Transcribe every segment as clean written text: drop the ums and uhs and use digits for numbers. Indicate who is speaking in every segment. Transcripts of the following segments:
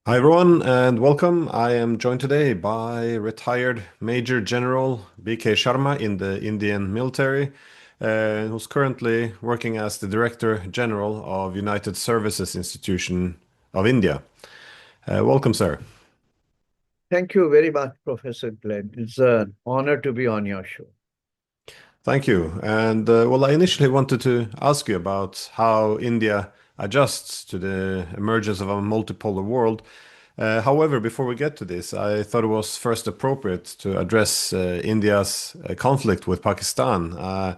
Speaker 1: Hi everyone and welcome. I am joined today by retired Major General BK Sharma in the Indian military, who's currently working as the Director General of United Services Institution of India. Welcome, sir.
Speaker 2: Thank you very much, Professor Glenn. It's an honor to be on your show.
Speaker 1: Thank you. And I initially wanted to ask you about how India adjusts to the emergence of a multipolar world. However, before we get to this, I thought it was first appropriate to address India's conflict with Pakistan, a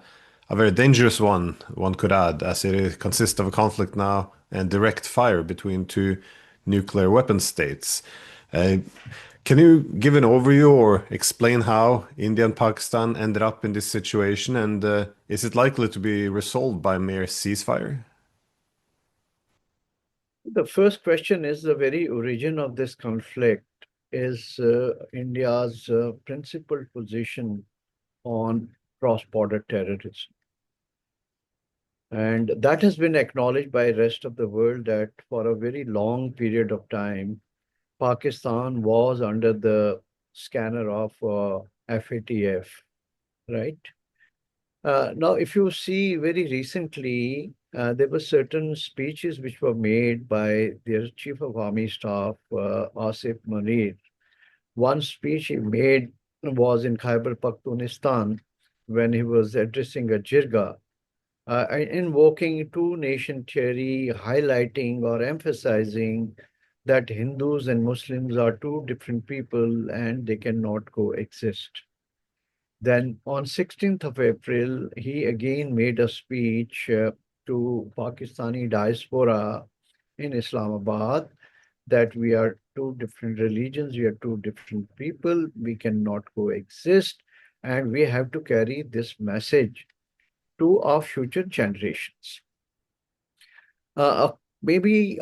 Speaker 1: very dangerous one could add, as consists of a conflict now and direct fire between two nuclear weapon states. Uh, can you give an overview or explain how India and Pakistan ended up in this situation, and is it likely to be resolved by mere ceasefire?
Speaker 2: The first question is the very origin of this conflict is India's principal position on cross-border terrorism. And that has been acknowledged by the rest of the world that for a very long period of time, Pakistan was under the scanner of FATF, right? Now, if you see very recently, there were certain speeches which were made by their Chief of Army Staff, Asif Munir. One speech he made was in Khyber Pakhtunkhwa when he was addressing a jirga, invoking two-nation theory, highlighting or emphasizing that Hindus and Muslims are two different people and they cannot coexist. Then on 16th of April, he again made a speech to Pakistani diaspora in Islamabad that we are two different religions, we are two different people, we cannot coexist, and we have to carry this message to our future generations. Maybe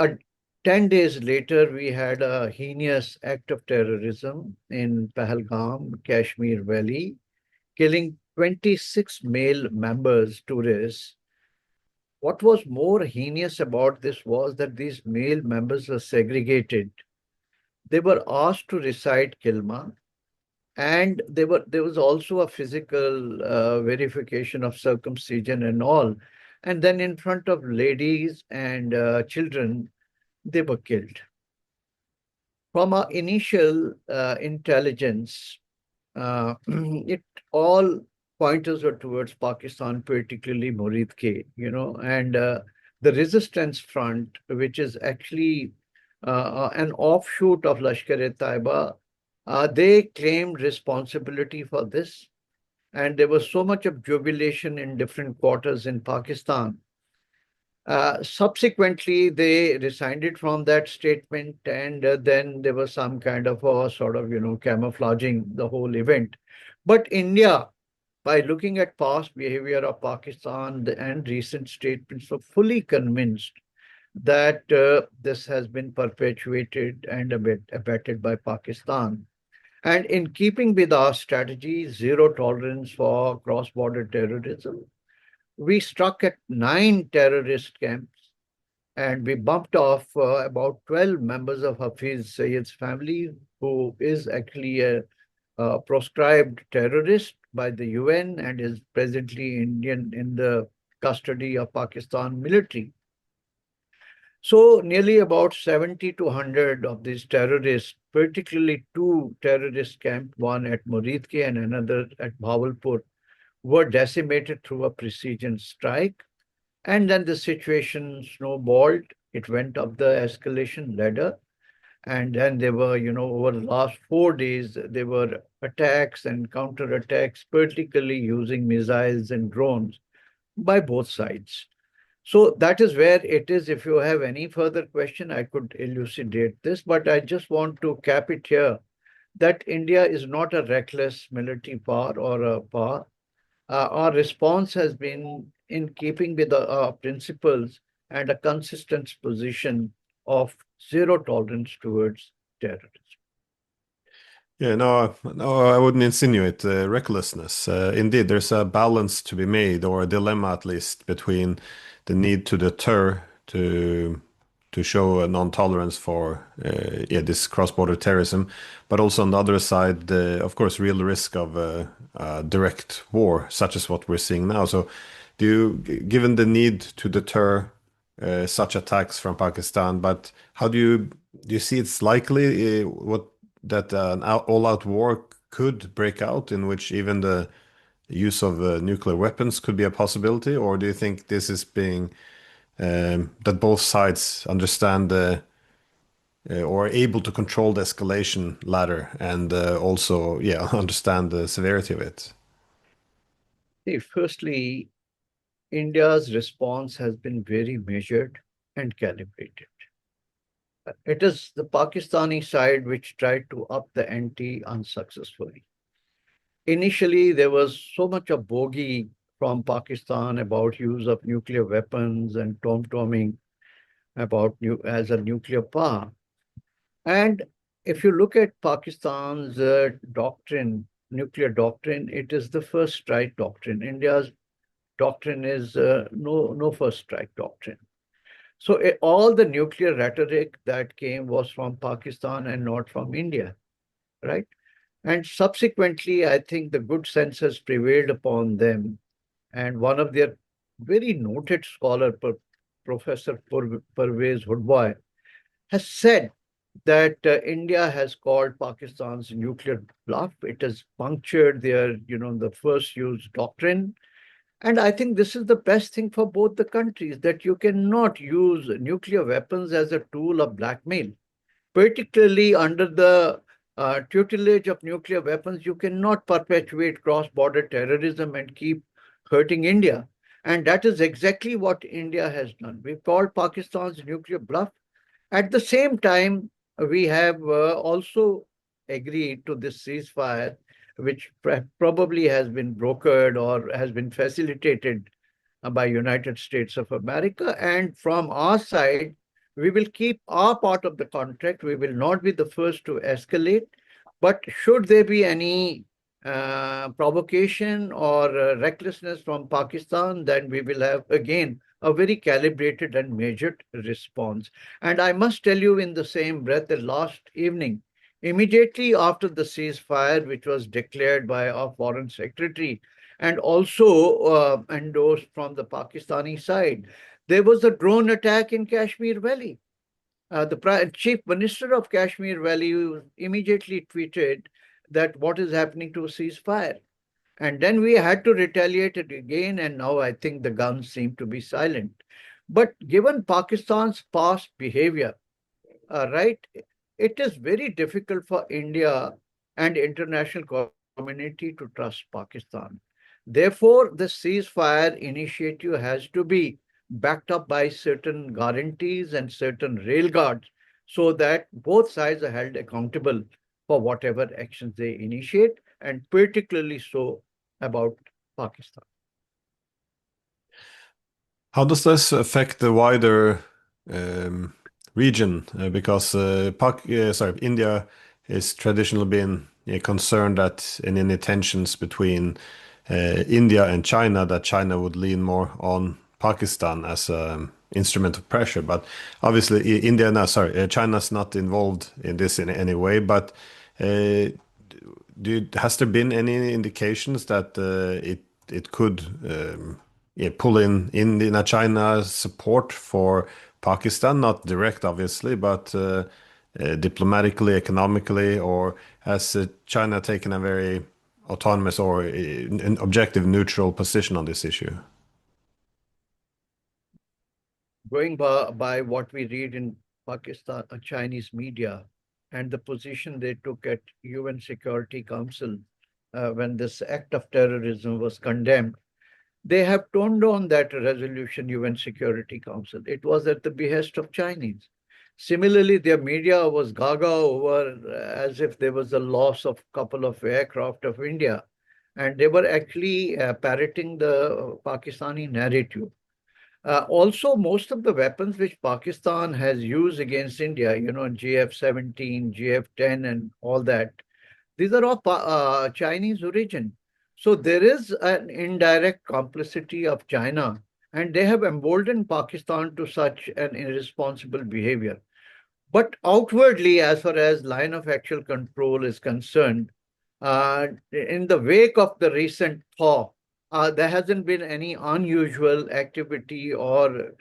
Speaker 2: 10 days later, we had a heinous act of terrorism in Pahalgam, Kashmir Valley, killing 26 male members, tourists. What was more heinous about this was that these male members were segregated. They were asked to recite Kilma, and there was also a physical verification of circumcision and all. And then in front of ladies and children, they were killed. From our initial intelligence, it all pointers were towards Pakistan, particularly Murid and the resistance front, which is actually an offshoot of Lashkar-e-Taiba. They claimed responsibility for this, and there was so much of jubilation in different quarters in Pakistan. Subsequently, they resigned it from that statement, and then there was some kind of a sort of, camouflaging the whole event. But India, by looking at past behavior of Pakistan and recent statements, were fully convinced that this has been perpetuated and abetted by Pakistan. And in keeping with our strategy, zero tolerance for cross-border terrorism, we struck at 9 terrorist camps and we bumped off about 12 members of Hafiz Sayyid's family, who is actually a proscribed terrorist by the UN and is presently Indian in the custody of Pakistan military. So nearly about 70 to 100 of these terrorists, particularly two terrorist camps, one at Muridke and another at Bawalpur, were decimated through a precision strike. And then the situation snowballed. It went up the escalation ladder. And then there were, over the last 4 days, there were attacks and counterattacks, particularly using missiles and drones by both sides. So that is where it is. If you have any further question, I could elucidate this, but I just want to cap it here that India is not a reckless military power or a power. Our response has been in keeping with our principles and a consistent position of zero tolerance towards terrorism.
Speaker 1: Yeah, no, I wouldn't insinuate recklessness. Indeed, there's a balance to be made, or a dilemma at least, between the need to deter to to show a non-tolerance for this cross-border terrorism, but also on the other side, of course, real risk of direct war, such as what we're seeing now. So, given the need to deter such attacks from Pakistan, but how do you see it's likely what that an all-out war could break out, in which even the use of nuclear weapons could be a possibility, or do you think this is being that both sides understand or are able to control the escalation ladder and also, yeah, understand the severity of it?
Speaker 2: See, firstly, India's response has been very measured and calibrated. It is the Pakistani side which tried to up the ante unsuccessfully. Initially, there was so much of bogey from Pakistan about use of nuclear weapons and tom-tomming about as a nuclear power. And if you look at Pakistan's doctrine, nuclear doctrine, it is the first strike doctrine. India's doctrine is no first strike doctrine. So all the nuclear rhetoric that came was from Pakistan and not from India, right? And subsequently, I think the good sense has prevailed upon them. And one of their very noted scholar, Professor Pervez Hudwai, has said that India has called Pakistan's nuclear bluff. It has punctured their, the first use doctrine. And I think this is the best thing for both the countries, that you cannot use nuclear weapons as a tool of blackmail, particularly under the tutelage of nuclear weapons. You cannot perpetuate cross-border terrorism and keep hurting India. And that is exactly what India has done. We've called Pakistan's nuclear bluff. At the same time, we have also agreed to this ceasefire, which probably has been brokered or has been facilitated by United States of America. And from our side, we will keep our part of the contract. We will not be the first to escalate. But should there be any provocation or recklessness from Pakistan, then we will have again a very calibrated and measured response. And I must tell you in the same breath that last evening, immediately after the ceasefire, which was declared by our foreign secretary and also endorsed from the Pakistani side, there was a drone attack in Kashmir Valley. The chief minister of Kashmir Valley immediately tweeted that what is happening to a ceasefire. And then we had to retaliate it again, and now I think the guns seem to be silent. But given Pakistan's past behavior, right, it is very difficult for India and international community to trust Pakistan. Therefore, the ceasefire initiative has to be backed up by certain guarantees and certain railguards so that both sides are held accountable for whatever actions they initiate, and particularly so about Pakistan.
Speaker 1: How does this affect the wider region? Because India has traditionally been concerned that in any tensions between India and China, that China would lean more on Pakistan as an instrument of pressure. But obviously, China's not involved in this in any way. But has there been any indications that it could pull in India, China support for Pakistan? Not direct, obviously, but diplomatically, economically, or has China taken a very autonomous or an objective, neutral position on this issue?
Speaker 2: Going by what we read in Pakistan, Chinese media, and the position they took at UN Security Council when this act of terrorism was condemned, they have toned down that resolution, UN Security Council. It was at the behest of Chinese. Similarly, their media was gaga over as if there was a loss of a couple of aircraft of India. And they were actually parroting the Pakistani narrative. Also, most of the weapons which Pakistan has used against India, GF-17, GF-10 and all that, these are all Chinese origin. So there is an indirect complicity of China and they have emboldened Pakistan to such an irresponsible behavior. But outwardly, as far as line of actual control is concerned, in the wake of the recent thaw, there hasn't been any unusual activity or,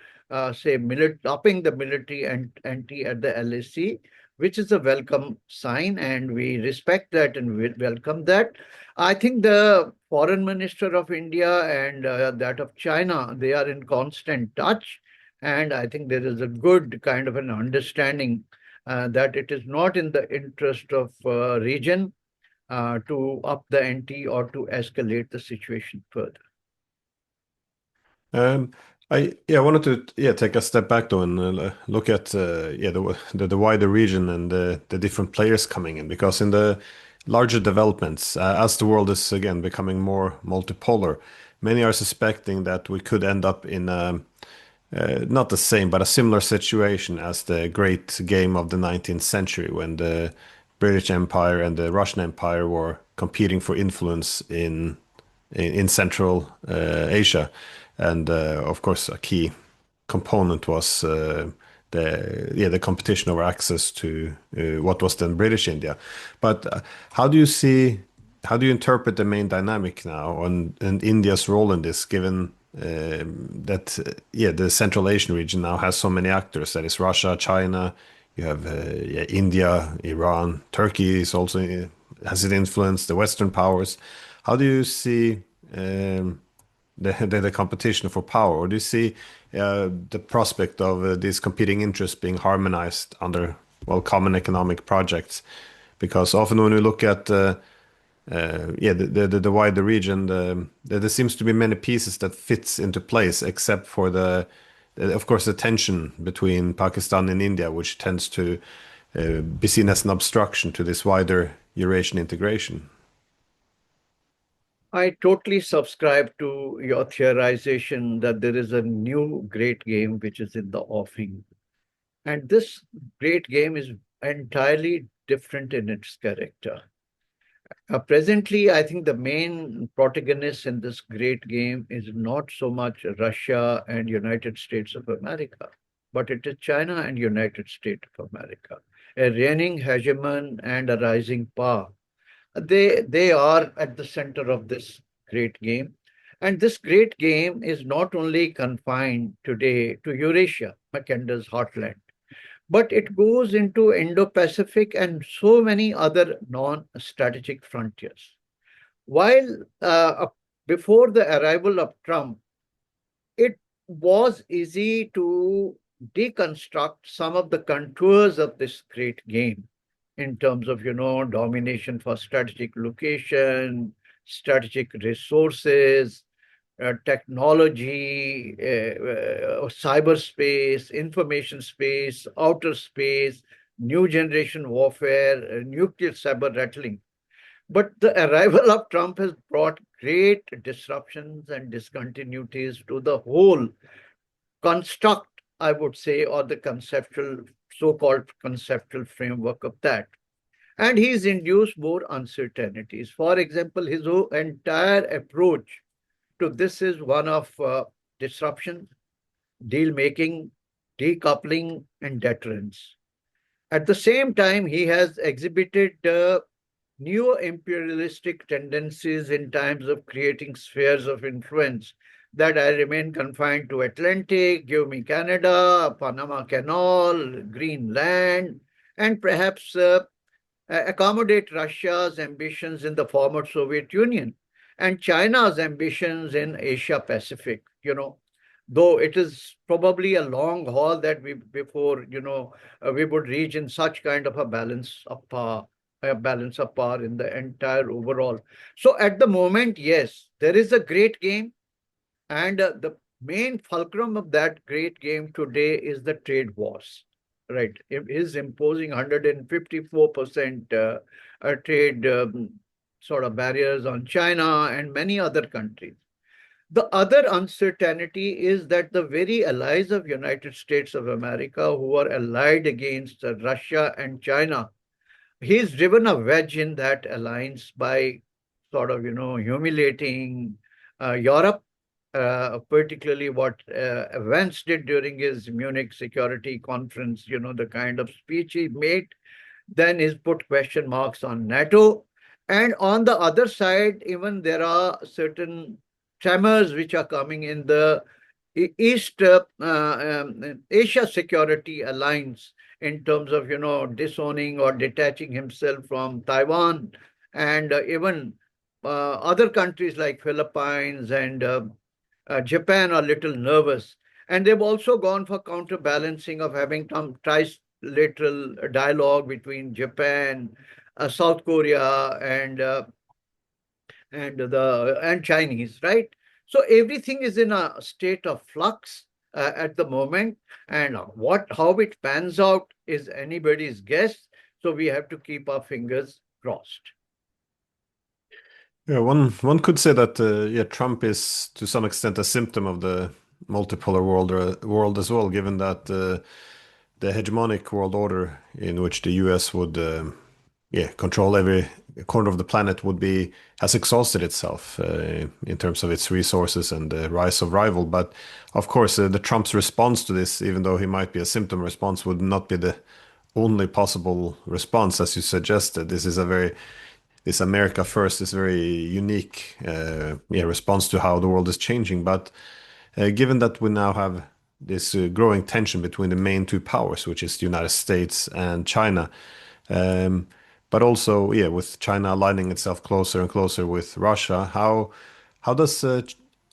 Speaker 2: say, upping the military ante at the LAC, which is a welcome sign, and we respect that and we welcome that. I think the foreign minister of India and that of China, they are in constant touch. And I think there is a good kind of an understanding that it is not in the interest of region to up the ante or to escalate the situation further.
Speaker 1: Um, I wanted to take a step back though and look at the wider region and the different players coming in, because in the larger developments, as the world is again becoming more multipolar, many are suspecting that we could end up in not the same but a similar situation as the great game of the 19th century, when the British Empire and the Russian Empire were competing for influence in Central Asia, and of course a key component was the competition over access to what was then British India. But how do you interpret the main dynamic now and India's role in this, given that the Central Asian region now has so many actors, that is Russia, China, you have India, Iran, Turkey is also has it influenced the Western powers. How do you see the competition for power, or do you see the prospect of these competing interests being harmonized under common economic projects? Because often when we look at the wider region, there seems to be many pieces that fits into place, except for of course, the tension between Pakistan and India, which tends to be seen as an obstruction to this wider Eurasian integration.
Speaker 2: I totally subscribe to your theorization that there is a new great game which is in the offing. And this great game is entirely different in its character. Presently, I think the main protagonist in this great game is not so much Russia and United States of America, but it is China and United States of America, a reigning hegemon and a rising power. They are at the center of this great game. And this great game is not only confined today to Eurasia, Mackenda's heartland, but it goes into Indo-Pacific and so many other non-strategic frontiers. While before the arrival of Trump, it was easy to deconstruct some of the contours of this great game in terms of, domination for strategic location, strategic resources, technology, cyberspace, information space, outer space, new generation warfare, nuclear cyber rattling. But the arrival of Trump has brought great disruptions and discontinuities to the whole construct, I would say, or the conceptual, so-called conceptual framework of that. And he's induced more uncertainties. For example, his whole entire approach to this is one of disruption, deal making, decoupling, and deterrence. At the same time, he has exhibited neo-imperialistic tendencies in times of creating spheres of influence that I remain confined to Atlantic, give me Canada, Panama Canal, Greenland, and perhaps accommodate Russia's ambitions in the former Soviet Union and China's ambitions in Asia Pacific, though it is probably a long haul that before, we would reach in such kind of a balance of power, in the entire overall. So at the moment, yes, there is a great game, and the main fulcrum of that great game today is the trade wars. Right, it is imposing 154% trade sort of barriers on China and many other countries. The other uncertainty is that the very allies of United States of America who are allied against Russia and China, he's driven a wedge in that alliance by sort of, humiliating Europe particularly what Vance did during his Munich Security Conference, the kind of speech he made, then he's put question marks on NATO. And on the other side, even there are certain tremors which are coming in the East Asia Security Alliance in terms of, disowning or detaching himself from Taiwan and even other countries like Philippines and Japan are a little nervous. And they've also gone for counterbalancing of having some trilateral dialogue between Japan, South Korea, and Chinese, right? So everything is in a state of flux at the moment, and how it pans out is anybody's guess. So we have to keep our fingers crossed.
Speaker 1: Yeah, one could say that yeah, Trump is to some extent a symptom of the multipolar world as well, given that the hegemonic world order in which the US would yeah, control every corner of the planet would be has exhausted itself in terms of its resources and the rise of rival. But of course, the Trump's response to this, even though he might be a symptom response, would not be the only possible response, as you suggested. This America first is very unique yeah, response to how the world is changing. But given that we now have this growing tension between the main two powers, which is the United States and China, um, but also yeah, with China aligning itself closer and closer with Russia, how does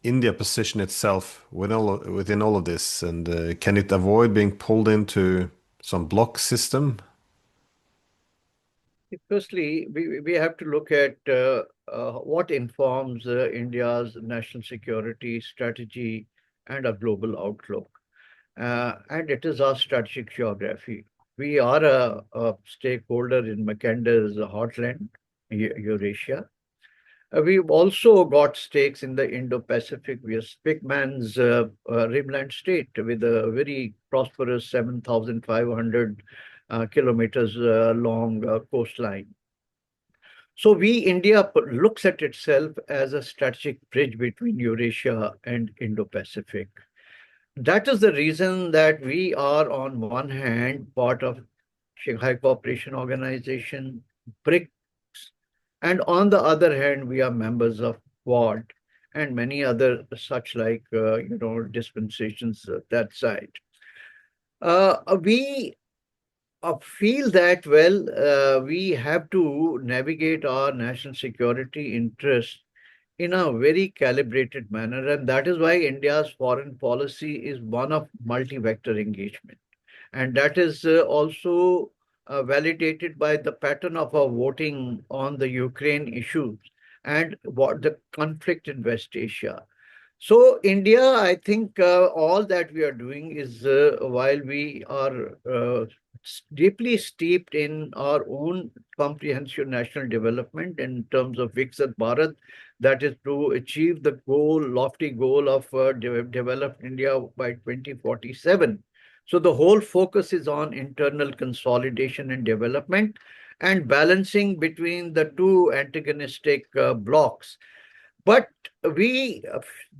Speaker 1: India position itself within all of this, and can it avoid being pulled into some block system?
Speaker 2: Firstly, we have to look at what informs India's national security strategy and a global outlook. And it is our strategic geography. We are a stakeholder in Mackenzie's heartland, Eurasia. We've also got stakes in the Indo-Pacific. We are Spickman's rimland state with a very prosperous 7,500 kilometers long coastline. So India looks at itself as a strategic bridge between Eurasia and Indo-Pacific. That is the reason that we are, on one hand, part of Shanghai Cooperation Organization, BRICS, and on the other hand, we are members of Quad and many other such like, dispensations that side. We feel that, well, we have to navigate our national security interests in a very calibrated manner. And that is why India's foreign policy is one of multi-vector engagement. And that is also validated by the pattern of our voting on the Ukraine issues and what the conflict in West Asia. So India, I think all that we are doing is while we are deeply steeped in our own comprehensive national development in terms of Viksit Bharat, that is to achieve the lofty goal of developed India by 2047. So the whole focus is on internal consolidation and development and balancing between the two antagonistic blocks. But we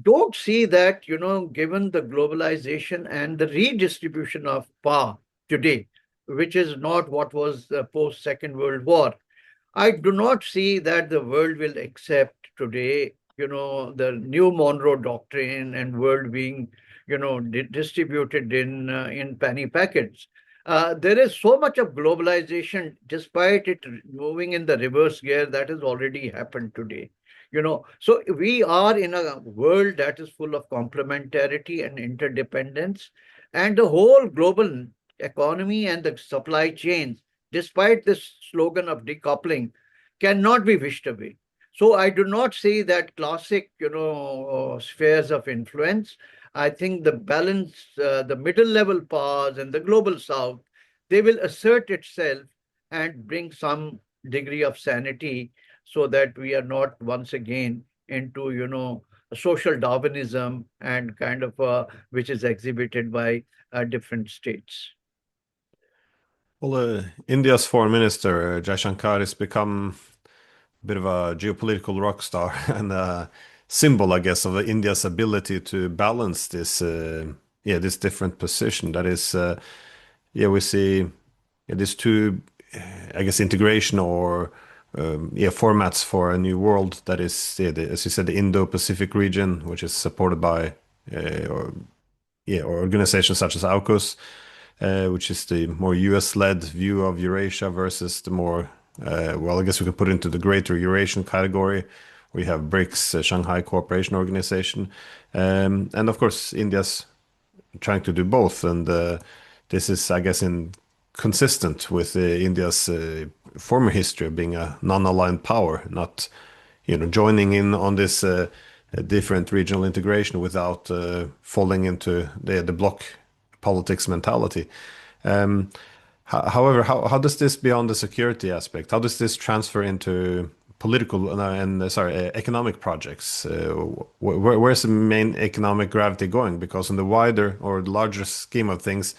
Speaker 2: don't see that, given the globalization and the redistribution of power today, which is not what was post Second World War. I do not see that the world will accept today, the new Monroe Doctrine and world being, distributed in penny packets. There is so much of globalization, despite it moving in the reverse gear, that has already happened today. So we are in a world that is full of complementarity and interdependence, and the whole global economy and the supply chains, despite this slogan of decoupling, cannot be wished away. So I do not see that classic, spheres of influence. I think the balance, the middle level powers and the global south, they will assert itself and bring some degree of sanity so that we are not once again into, social Darwinism and kind of which is exhibited by different states.
Speaker 1: Well, India's foreign minister, Jaishankar, has become a bit of a geopolitical rock star and symbol, I guess, of India's ability to balance this, this different position. That is, we see these two, I guess, integration or formats for a new world. That is, as you said, the Indo-Pacific region, which is supported by or organizations such as AUKUS, which is the more US-led view of Eurasia versus the more, I guess we can put into the greater Eurasian category. We have BRICS, Shanghai Cooperation Organization, and of course India's trying to do both. And this is, I guess, consistent with India's former history of being a non-aligned power, not joining in on this different regional integration without falling into the bloc politics mentality. However, how does this beyond the security aspect? How does this transfer into political economic projects? Where's the main economic gravity going? Because in the wider or larger scheme of things,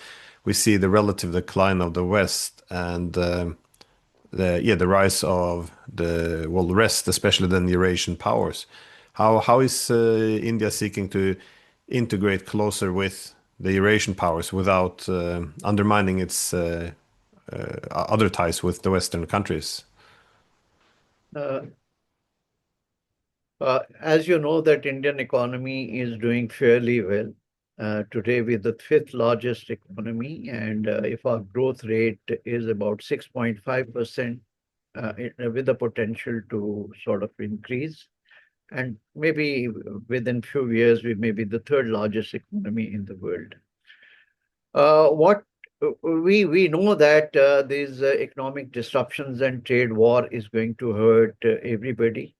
Speaker 1: we see the relative decline of the West and the rise of the rest, especially the Eurasian powers. How is India seeking to integrate closer with the Eurasian powers without undermining its other ties with the Western countries?
Speaker 2: Uh, as you know, that Indian economy is doing fairly well. Today, we're the fifth largest economy, and if our growth rate is about 6.5%, with the potential to sort of increase, and maybe within few years, we may be the third largest economy in the world. What we know that these economic disruptions and trade war is going to hurt everybody.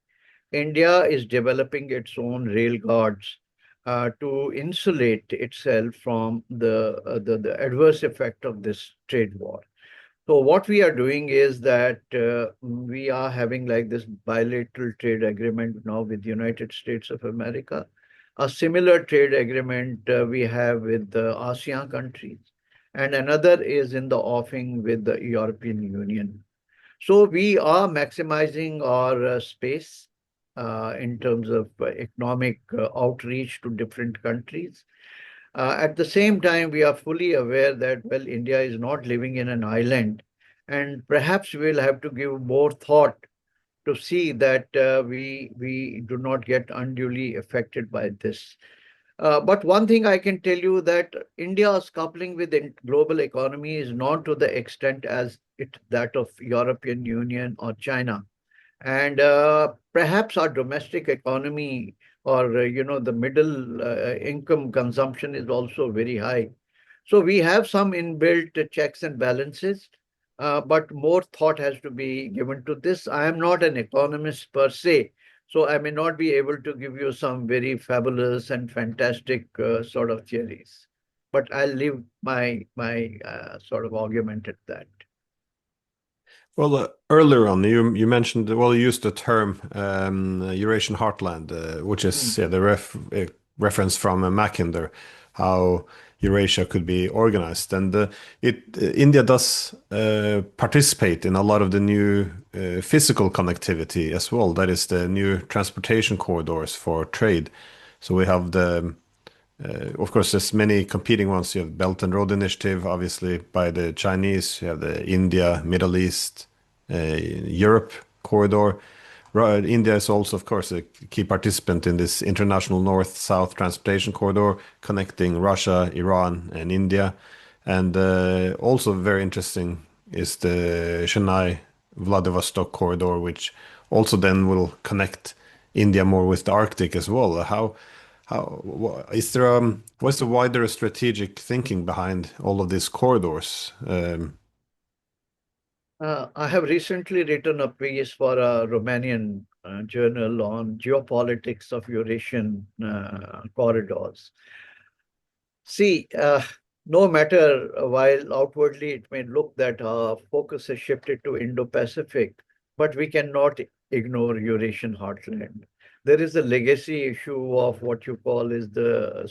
Speaker 2: India is developing its own rail guards to insulate itself from the adverse effect of this trade war. So what we are doing is that we are having like this bilateral trade agreement now with the United States of America. A similar trade agreement we have with the ASEAN countries, and another is in the offing with the European Union. So we are maximizing our space in terms of economic outreach to different countries. At the same time, we are fully aware that, well, India is not living in an island, and perhaps we'll have to give more thought to see that we do not get unduly affected by this. But one thing I can tell you that India's coupling with the global economy is not to the extent as that of European Union or China. And perhaps our domestic economy or, the middle income consumption is also very high. So we have some inbuilt checks and balances, but more thought has to be given to this. I am not an economist per se, so I may not be able to give you some very fabulous and fantastic sort of theories. But I'll leave my sort of argument at that.
Speaker 1: Well, earlier on, you mentioned, you used the term Eurasian heartland, which is
Speaker 2: Mm.
Speaker 1: the reference from Mackinder, how Eurasia could be organized. And India does participate in a lot of the new physical connectivity as well. That is the new transportation corridors for trade. So we have of course, there's many competing ones. You have Belt and Road Initiative, obviously by the Chinese. You have the India, Middle East, Europe corridor. India is also, of course, a key participant in this international north-south transportation corridor connecting Russia, Iran, and India. And also very interesting is the Chennai-Vladivostok corridor, which also then will connect India more with the Arctic as well. Is there what's the wider strategic thinking behind all of these corridors?
Speaker 2: I have recently written a piece for a Romanian journal on geopolitics of Eurasian corridors. See, no matter while outwardly it may look that our focus has shifted to Indo-Pacific, but we cannot ignore Eurasian heartland. There is a legacy issue of what you call is the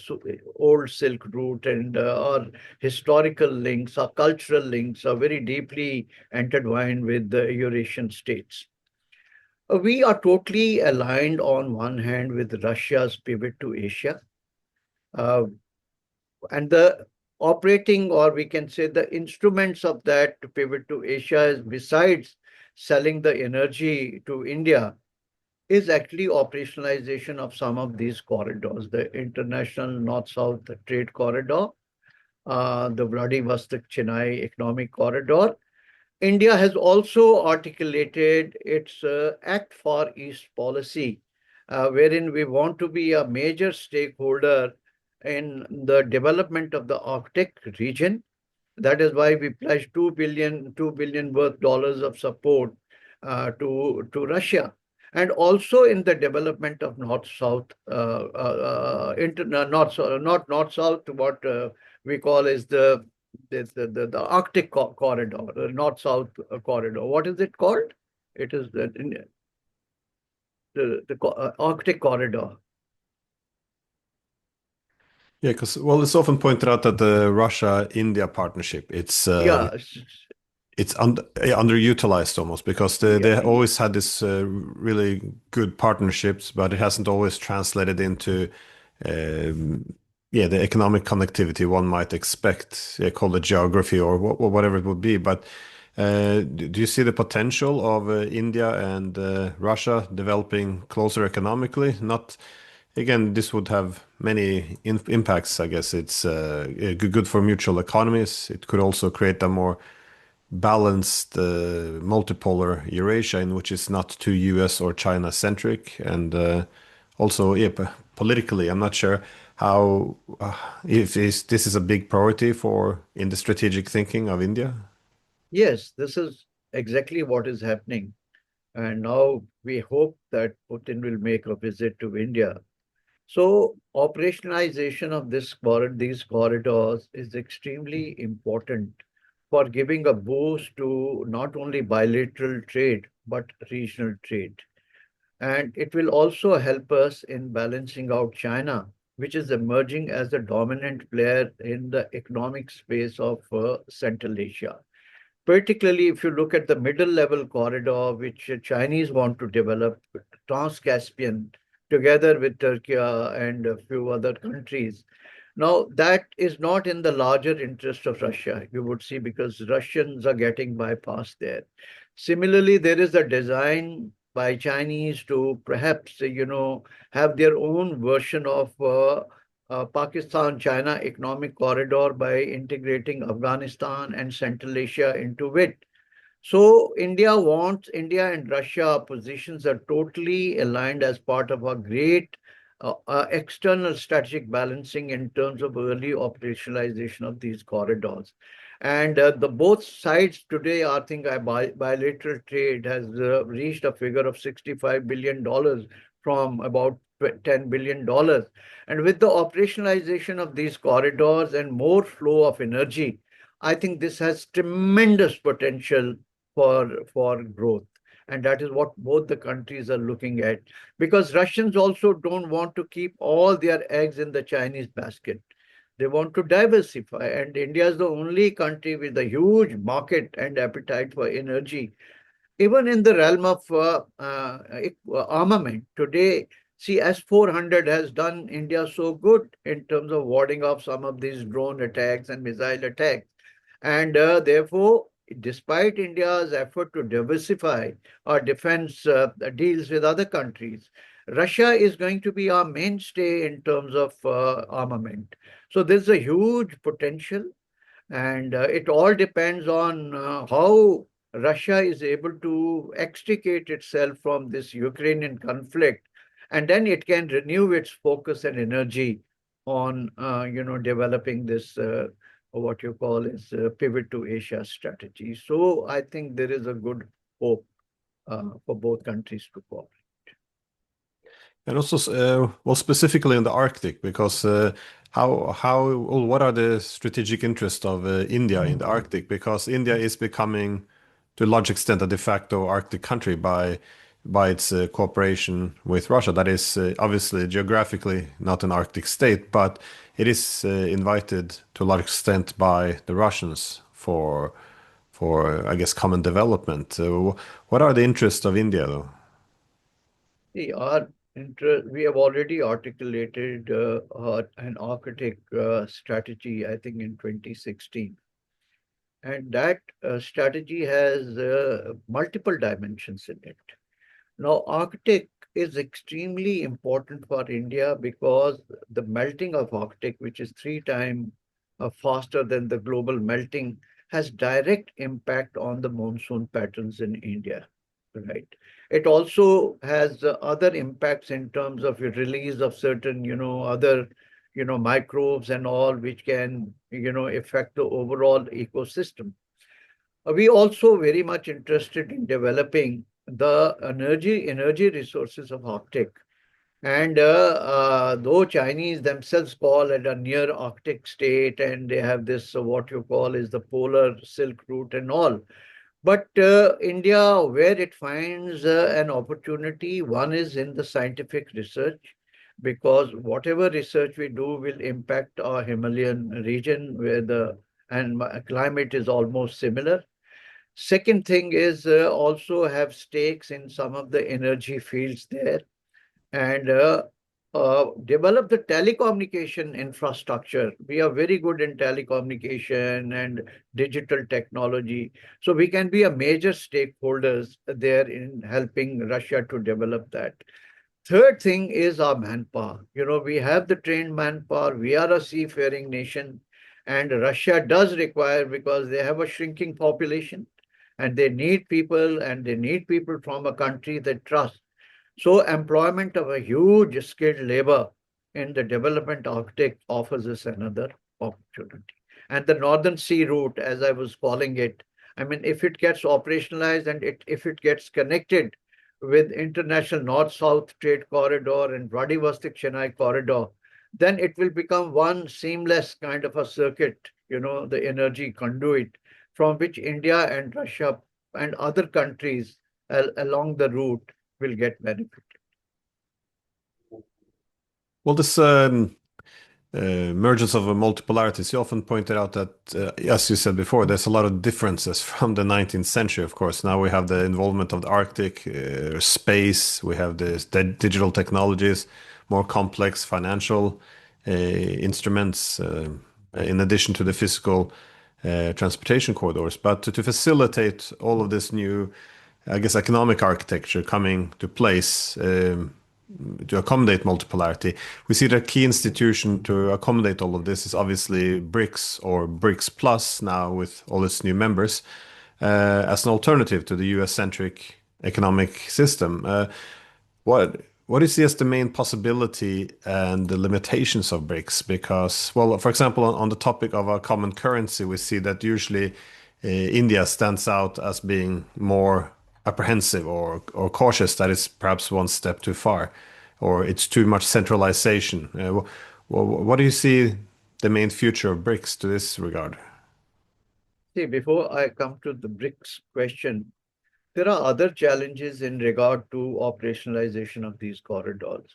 Speaker 2: old Silk Route, and our historical links, our cultural links are very deeply intertwined with the Eurasian states. We are totally aligned on one hand with Russia's pivot to Asia. Uh, and the operating, or we can say the instruments of that pivot to Asia is, besides selling the energy to India, is actually operationalization of some of these corridors, the international north-south trade corridor, the Vladivostok-Chennai economic corridor. India has also articulated its Act for East policy, wherein we want to be a major stakeholder in the development of the Arctic region. That is why we pledged $2 billion worth dollars of support to Russia, and also in the development of north-south, not north-south, what we call is the Arctic corridor, the north-south corridor. What is it called? It is the Arctic corridor.
Speaker 1: Yeah, because well, it's often pointed out that the Russia-India partnership
Speaker 2: Yeah,
Speaker 1: it's underutilized almost because they
Speaker 2: yeah,
Speaker 1: always had this really good partnerships, but it hasn't always translated into yeah, the economic connectivity one might expect, yeah, call it geography or whatever it would be. But do you see the potential of India and Russia developing closer economically? Not again, this would have many impacts. I guess it's good for mutual economies. It could also create a more balanced multipolar Eurasia in which it's not too US or China centric. And also, yeah, politically, I'm not sure how if this is a big priority for in the strategic thinking of India.
Speaker 2: yes, this is exactly what is happening. And now we hope that Putin will make a visit to India. So operationalization of these corridors is extremely important for giving a boost to not only bilateral trade, but regional trade. And it will also help us in balancing out China, which is emerging as a dominant player in the economic space of Central Asia. Particularly if you look at the middle level corridor, which Chinese want to develop, Trans-Caspian, together with Turkey and a few other countries. Now, that is not in the larger interest of Russia, you would see, because Russians are getting bypassed there. Similarly, there is a design by Chinese to perhaps, have their own version of Pakistan-China economic corridor by integrating Afghanistan and Central Asia into it. So India and Russia positions are totally aligned as part of a great external strategic balancing in terms of early operationalization of these corridors. And the both sides today, I think, bilateral trade has reached a figure of $65 billion from about $10 billion. And with the operationalization of these corridors and more flow of energy, I think this has tremendous potential for growth. And that is what both the countries are looking at. Because Russians also don't want to keep all their eggs in the Chinese basket. They want to diversify. And India is the only country with a huge market and appetite for energy. Even in the realm of armament, today, see, S-400 has done India so good in terms of warding off some of these drone attacks and missile attacks. And therefore, despite India's effort to diversify our defense deals with other countries, Russia is going to be our mainstay in terms of armament. So there's a huge potential, and it all depends on how Russia is able to extricate itself from this Ukrainian conflict, and then it can renew its focus and energy on, developing this what you call is pivot to Asia strategy. So I think there is a good hope for both countries to cooperate.
Speaker 1: And also, well, specifically in the Arctic, because well, what are the strategic interests of India in the Arctic? Because India is becoming, to a large extent, a de facto Arctic country by its cooperation with Russia. That is obviously geographically not an Arctic state, but it is invited to a large extent by the Russians for I guess common development. What are the interests of India, though?
Speaker 2: We have already articulated an Arctic strategy, I think, in 2016. And that strategy has multiple dimensions in it. Now, Arctic is extremely important for India because the melting of Arctic, which is three times faster than the global melting, has direct impact on the monsoon patterns in India, right? It also has other impacts in terms of your release of certain, other, microbes and all, which can, affect the overall ecosystem. We also very much interested in developing the energy resources of Arctic. And though Chinese themselves call it a near Arctic state, and they have this what you call is the polar Silk Route and all. But India, where it finds an opportunity, one is in the scientific research, because whatever research we do will impact our Himalayan region, where the and climate is almost similar. Second thing is also have stakes in some of the energy fields there, and develop the telecommunication infrastructure. We are very good in telecommunication and digital technology. So we can be a major stakeholders there in helping Russia to develop that. Third thing is our manpower. We have the trained manpower. We are a seafaring nation, and Russia does require, because they have a shrinking population, and they need people from a country they trust. So employment of a huge skilled labor in the development Arctic offers us another opportunity. And the Northern Sea Route, as I was calling it, I mean, if it gets operationalized and if it gets connected with international north-south trade corridor and Vladivostok-Chennai corridor, then it will become one seamless kind of a circuit, the energy conduit from which India and Russia and other countries along the route will get benefited.
Speaker 1: Well, this emergence of a multipolarities, you often pointed out that, as you said before, there's a lot of differences from the 19th century, of course. Now we have the involvement of the Arctic, space, we have the digital technologies, more complex financial instruments, in addition to the physical transportation corridors. But to facilitate all of this new, I guess, economic architecture coming to place, to accommodate multipolarity. We see that key institution to accommodate all of this is obviously BRICS or BRICS Plus now with all its new members, as an alternative to the US-centric economic system. What do you see as the main possibility and the limitations of BRICS? Because, well, for example, on the topic of a common currency, we see that usually India stands out as being more apprehensive or cautious that it's perhaps one step too far, or it's too much centralization. What do you see the main future of BRICS to this regard?
Speaker 2: See, before I come to the BRICS question, there are other challenges in regard to operationalization of these corridors.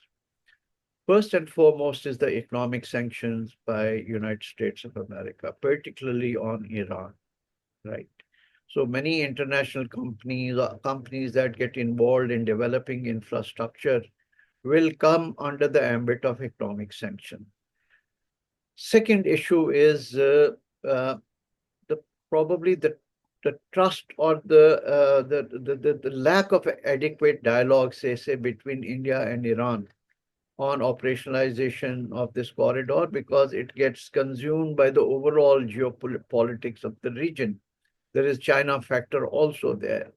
Speaker 2: First and foremost is the economic sanctions by United States of America, particularly on Iran, right? So many international companies that get involved in developing infrastructure will come under the ambit of economic sanction. Second issue is uh, the probably the trust or the lack of adequate dialogue, say between India and Iran on operationalization of this corridor, because it gets consumed by the overall geopolitics of the region. There is China factor also there.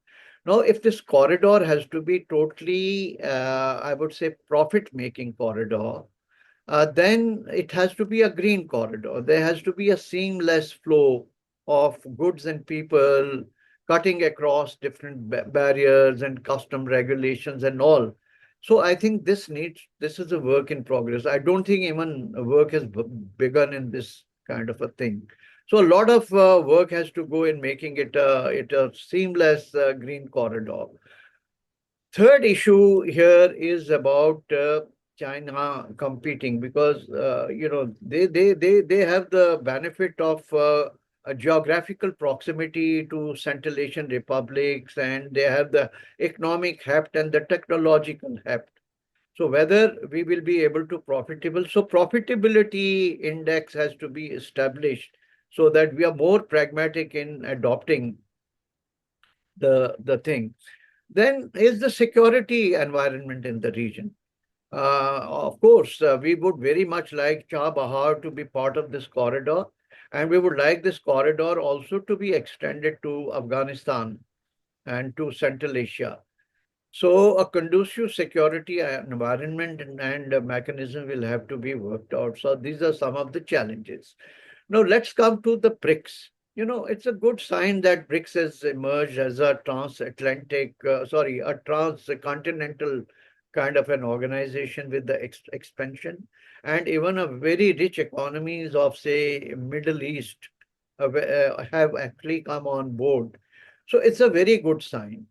Speaker 2: Now, if this corridor has to be totally, I would say, profit-making corridor, then it has to be a green corridor. There has to be a seamless flow of goods and people cutting across different barriers and custom regulations and all. So I think this is a work in progress. I don't think even work has begun in this kind of a thing. So a lot of work has to go in making it a seamless green corridor. Third issue here is about China competing, because they have the benefit of a geographical proximity to Central Asian republics, and they have the economic heft and the technological heft. So whether we will be able to profitable, so profitability index has to be established so that we are more pragmatic in adopting the thing. Then is the security environment in the region. Of course, we would very much like Chabahar to be part of this corridor, and we would like this corridor also to be extended to Afghanistan and to Central Asia. So a conducive security environment and a mechanism will have to be worked out. So these are some of the challenges. Now let's come to the BRICS. It's a good sign that BRICS has emerged as a a transcontinental kind of an organization with the expansion, and even a very rich economies of, say, Middle East have actually come on board. So it's a very good sign.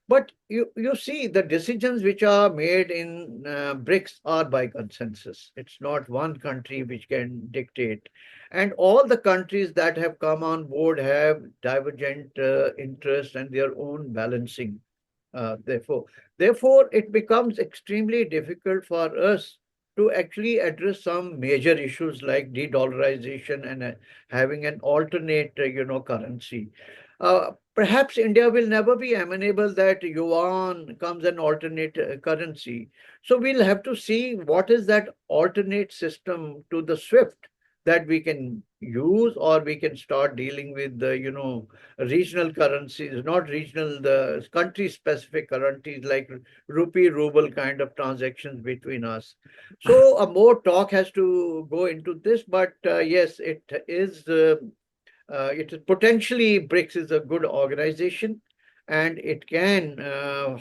Speaker 2: But you see, the decisions which are made in BRICS are by consensus. It's not one country which can dictate. And all the countries that have come on board have divergent interests and their own balancing. Therefore, it becomes extremely difficult for us to actually address some major issues like de-dollarization and having an alternate, currency. Perhaps India will never be amenable that yuan comes an alternate currency. So we'll have to see what is that alternate system to the SWIFT that we can use, or we can start dealing with the, regional currencies, not regional, the country specific currencies like rupee, ruble kind of transactions between us. So a more talk has to go into this, but yes, it is potentially BRICS is a good organization, and it can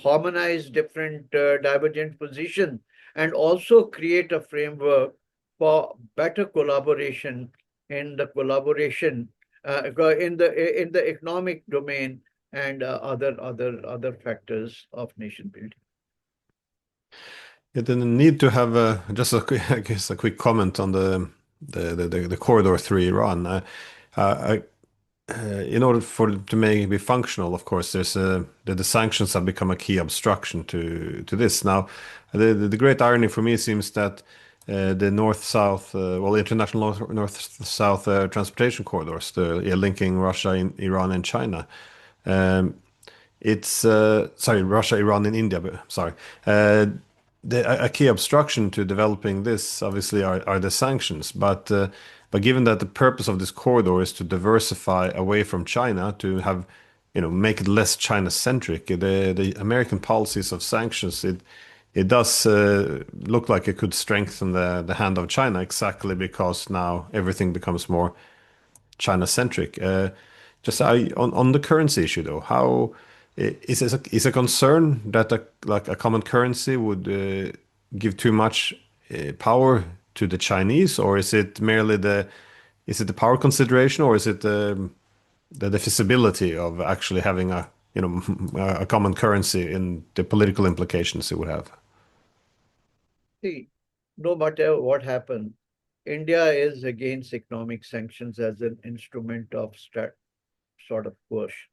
Speaker 2: harmonize different divergent positions and also create a framework for better collaboration in the economic domain and other factors of nation building.
Speaker 1: You didn't need to have just I guess a quick comment on the corridor through Iran. I, in order for it to make it be functional, of course, the sanctions have become a key obstruction to this. Now, the great irony for me seems that the north-south, international north-south transportation corridors, linking Russia, Iran, and China. It's sorry, Russia, Iran, and India. But, sorry. A key obstruction to developing this, obviously, are the sanctions. But given that the purpose of this corridor is to diversify away from China, to have, make it less China-centric, the American policies of sanctions, it does look like it could strengthen the hand of China, exactly because now everything becomes more China-centric. On the currency issue, though, how is a concern that a common currency would give too much power to the Chinese, or is it merely the power consideration, or is it the feasibility of actually having a common currency in the political implications it would have?
Speaker 2: See, no matter what happens, India is against economic sanctions as an instrument of sort of coercion.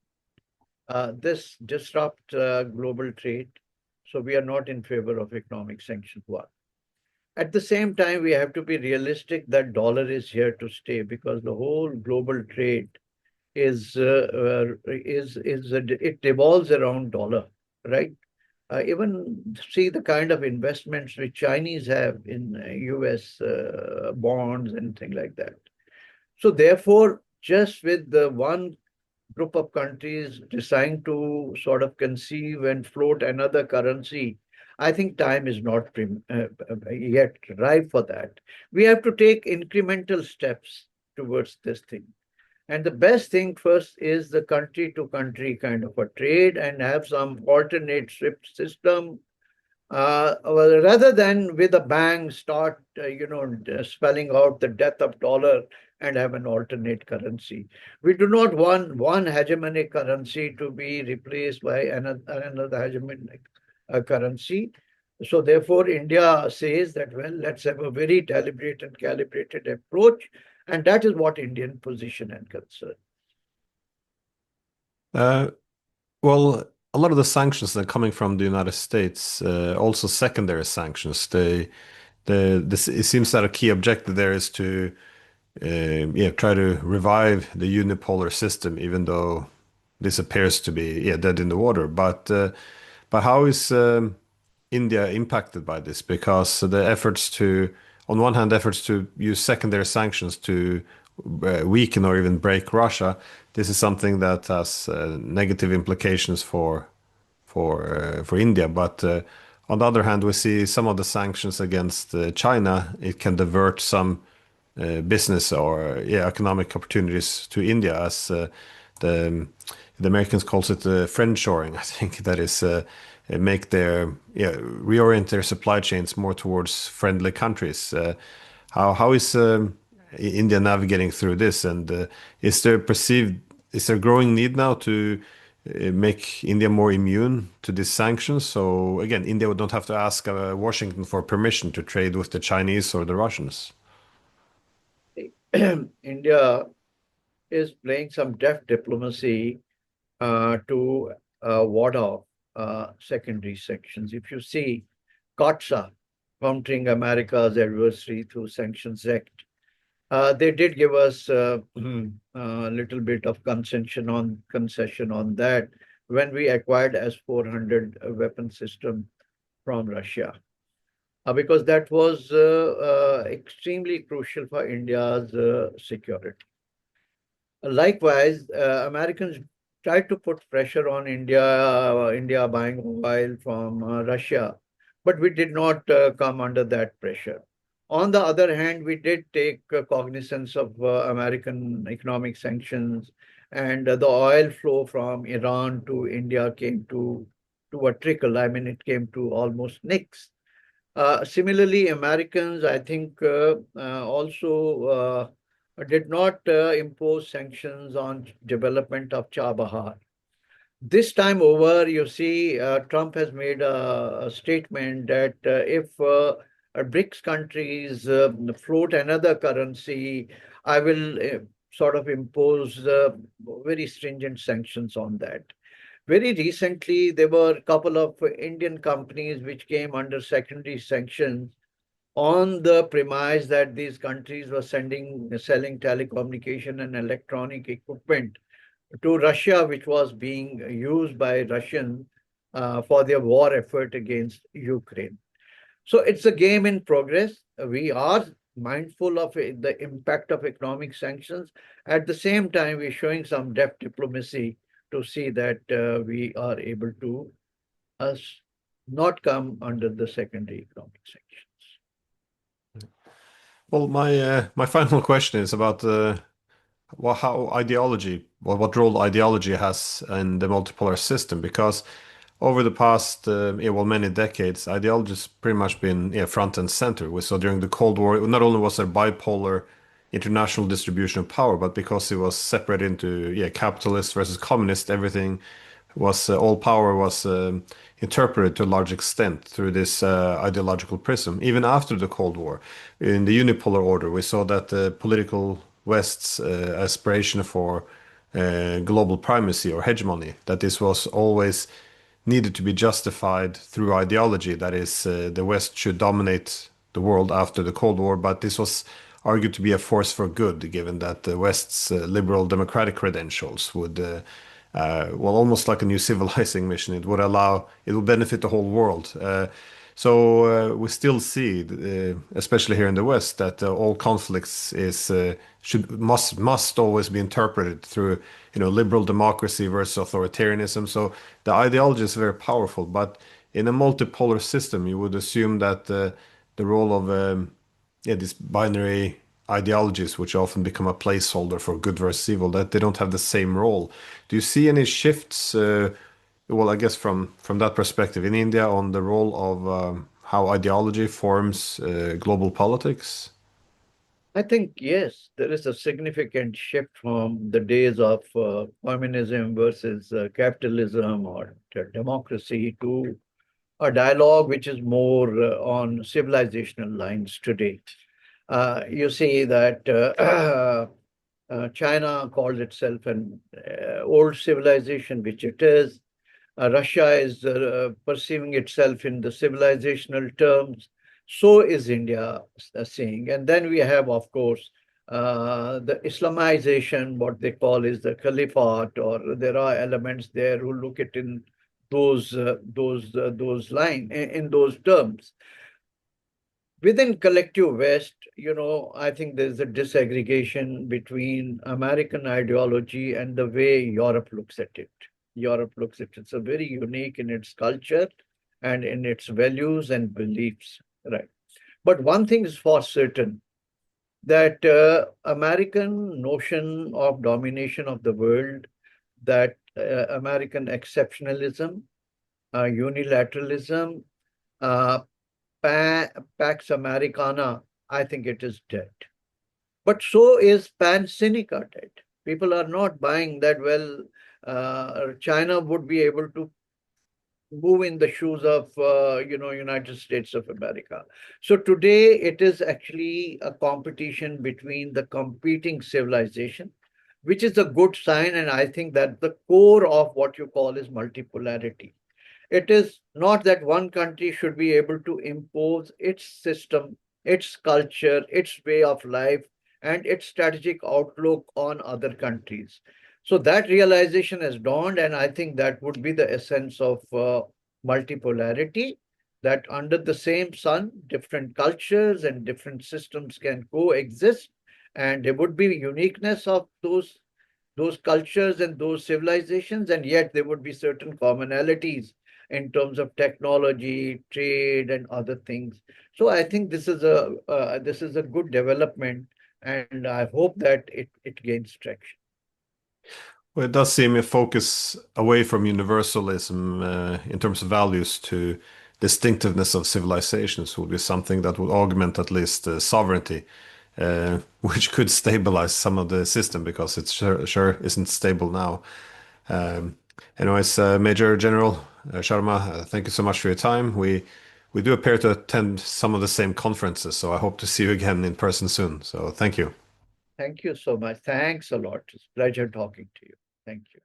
Speaker 2: This disrupt global trade, so we are not in favor of economic sanctions. One. At the same time, we have to be realistic that dollar is here to stay, because the whole global trade it revolves around dollar, right? Even see the kind of investments which Chinese have in US bonds and things like that. So therefore, just with the one group of countries deciding to sort of conceive and float another currency, I think time is not yet ripe for that. We have to take incremental steps towards this thing. And the best thing first is the country to country kind of a trade, and have some alternate SWIFT system, rather than with a bang start, spelling out the death of dollar and have an alternate currency. We do not want one hegemonic currency to be replaced by another hegemonic currency. So therefore, India says that, well, let's have a very deliberate and calibrated approach, And that is what Indian position and concern.
Speaker 1: Uh, well, a lot of the sanctions that are coming from the United States, also secondary sanctions, it seems that a key objective there is to try to revive the unipolar system, even though this appears to be dead in the water. But how is India impacted by this? Because the efforts to, on one hand, efforts to use secondary sanctions to weaken or even break Russia, this is something that has negative implications for India. But on the other hand, we see some of the sanctions against China. It can divert some business or economic opportunities to India, as the the Americans calls it friendshoring. I think that is make their reorient their supply chains more towards friendly countries. How is India navigating through this, and is there growing need now to make India more immune to these sanctions? So again, India would not have to ask Washington for permission to trade with the Chinese or the Russians.
Speaker 2: India is playing some deft diplomacy to ward off secondary sanctions. If you see COTSA, countering America's adversary through Sanctions Act, they did give us a little bit of concession on that when we acquired S-400 weapon system from Russia, because that was extremely crucial for India's security. Likewise, Americans tried to put pressure on India buying oil from Russia, but we did not come under that pressure. On the other hand, we did take cognizance of American economic sanctions, and the oil flow from Iran to India came to a trickle. I mean, it came to almost nix. Similarly, Americans, I think, also did not impose sanctions on development of Chabahar. This time over, you see, Trump has made a statement that if BRICS countries float another currency, I will sort of impose very stringent sanctions on that. Very recently, there were a couple of Indian companies which came under secondary sanctions on the premise that these countries were selling telecommunication and electronic equipment to Russia, which was being used by Russians for their war effort against Ukraine. So it's a game in progress. We are mindful of the impact of economic sanctions. At the same time, we're showing some deft diplomacy to see that we are able to us not come under the secondary economic sanctions.
Speaker 1: Well, my final question is about how ideology, well, what role ideology has in the multipolar system, because over the past many decades, ideology has pretty much been front and center. We saw during the Cold War, not only was there bipolar international distribution of power, but because it was separated into capitalist versus communist, everything was all power was interpreted to a large extent through this ideological prism. Even after the Cold War, in the unipolar order, we saw that the political West's aspiration for global primacy or hegemony, that this was always needed to be justified through ideology. That is, the West should dominate the world after the Cold War, but this was argued to be a force for good, given that the West's liberal democratic credentials would, almost like a new civilizing mission, it would benefit the whole world. So we still see, especially here in the West, that all conflicts must always be interpreted through, liberal democracy versus authoritarianism. So the ideology is very powerful, but in a multipolar system, you would assume that the role of these binary ideologies, which often become a placeholder for good versus evil, that they don't have the same role. Do you see any shifts? Well, I guess from that perspective in India on the role of how ideology forms global politics?
Speaker 2: I think, yes, there is a significant shift from the days of communism versus capitalism or democracy to a dialogue which is more on civilizational lines today. You see that China calls itself an old civilization, which it is. Russia is perceiving itself in the civilizational terms. So is India saying. And then we have, of course, the Islamization, what they call is the caliphate, or there are elements there who look at in those line in those terms. Within collective West, I think there's a disaggregation between American ideology and the way Europe looks at it. Europe looks at it. It's a very unique in its culture and in its values and beliefs. Right. But one thing is for certain that American notion of domination of the world, that American exceptionalism, unilateralism, uh, Pax Americana, I think it is dead. But so is Pan Sinica dead. People are not buying that, well, China would be able to move in the shoes of, United States of America. So today it is actually a competition between the competing civilization, which is a good sign. And I think that the core of what you call is multipolarity. It is not that one country should be able to impose its system, its culture, its way of life, and its strategic outlook on other countries. So that realization has dawned, and I think that would be the essence of multipolarity, that under the same sun, different cultures and different systems can coexist, and there would be uniqueness of those cultures and those civilizations, and yet there would be certain commonalities in terms of technology, trade, and other things. So I think this is a good development, and I hope that it gains traction.
Speaker 1: Well, it does seem a focus away from universalism in terms of values to distinctiveness of civilizations would be something that would augment at least sovereignty, which could stabilize some of the system because it sure isn't stable now. Um, Anyways, Major General Sharma, thank you so much for your time. We do appear to attend some of the same conferences, so I hope to see you again in person soon. So thank you.
Speaker 2: Thank you so much. Thanks a lot. It's a pleasure talking to you. Thank you.